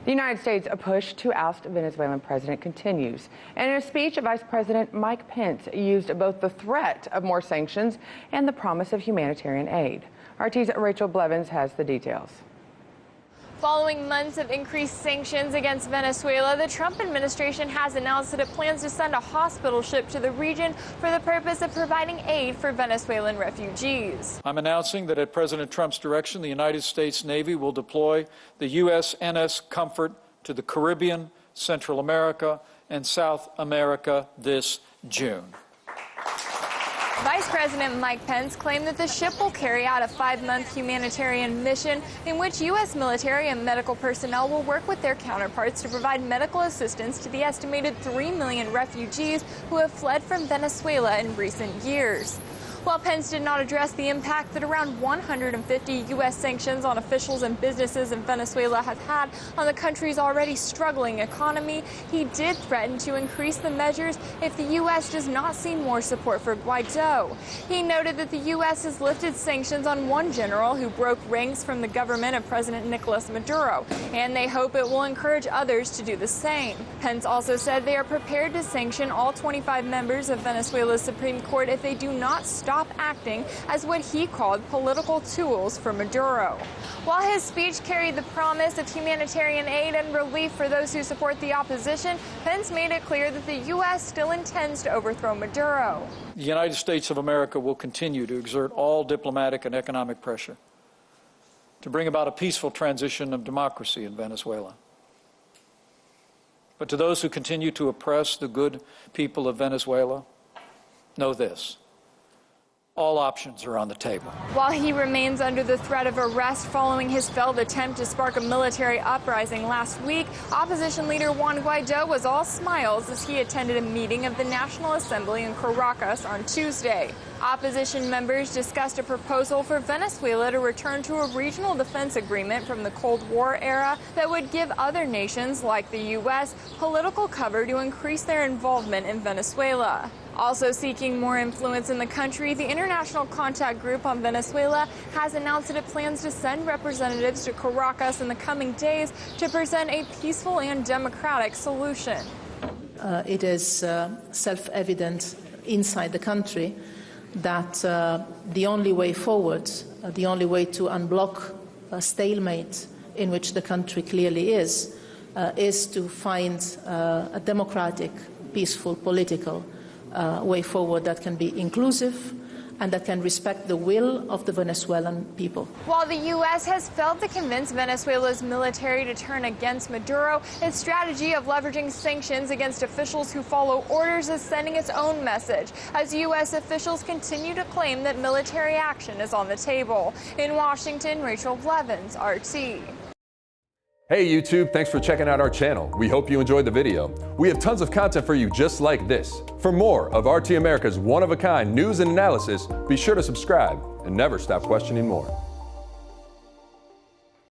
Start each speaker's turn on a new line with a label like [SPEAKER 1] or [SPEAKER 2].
[SPEAKER 1] The United States' push to oust Venezuelan president continues. And in a speech, Vice President Mike Pence used both the threat of more sanctions and the promise of humanitarian aid. RT's Rachel Blevins has the details.
[SPEAKER 2] Following months of increased sanctions against Venezuela, the Trump administration has announced that it plans to send a hospital ship to the region for the purpose of providing aid for Venezuelan refugees.
[SPEAKER 3] I'm announcing that at President Trump's direction, the United States Navy will deploy the USNS Comfort to the Caribbean, Central America, and South America this June.
[SPEAKER 2] Vice President Mike Pence claimed that the ship will carry out a 5-month humanitarian mission in which U.S. military and medical personnel will work with their counterparts to provide medical assistance to the estimated 3 million refugees who have fled from Venezuela in recent years. While Pence did not address the impact that around 150 U.S. sanctions on officials and businesses in Venezuela have had on the country's already struggling economy, he did threaten to increase the measures if the U.S. does not see more support for Guaido. He noted that the U.S. has lifted sanctions on one general who broke ranks from the government of President Nicolas Maduro, and they hope it will encourage others to do the same. Pence also said they are prepared to sanction all 25 members of Venezuela's Supreme Court if they do not stop acting as what he called political tools for Maduro. While his speech carried the promise of humanitarian aid and relief for those who support the opposition, Pence made it clear that the U.S. still intends to overthrow Maduro.
[SPEAKER 3] The United States of America will continue to exert all diplomatic and economic pressure to bring about a peaceful transition of democracy in Venezuela. But to those who continue to oppress the good people of Venezuela, know this: all options are on the table.
[SPEAKER 2] While he remains under the threat of arrest following his failed attempt to spark a military uprising last week, opposition leader Juan Guaido was all smiles as he attended a meeting of the National Assembly in Caracas on Tuesday. Opposition members discussed a proposal for Venezuela to return to a regional defense agreement from the Cold War era that would give other nations, like the U.S., political cover to increase their involvement in Venezuela. Also seeking more influence in the country, the International Contact Group on Venezuela has announced that it plans to send representatives to Caracas in the coming days to present a peaceful and democratic solution.
[SPEAKER 4] It is self-evident inside the country that the only way forward, the only way to unblock a stalemate in which the country clearly is to find a democratic, peaceful, political way forward that can be inclusive and that can respect the will of the Venezuelan people.
[SPEAKER 2] While the U.S. has failed to convince Venezuela's military to turn against Maduro, its strategy of leveraging sanctions against officials who follow orders is sending its own message, as U.S. officials continue to claim that military action is on the table. In Washington, Rachel Blevins, RT.
[SPEAKER 5] Hey YouTube, thanks for checking out our channel. We hope you enjoyed the video. We have tons of content for you just like this. For more of RT America's one-of-a-kind news and analysis, be sure to subscribe and never stop questioning more.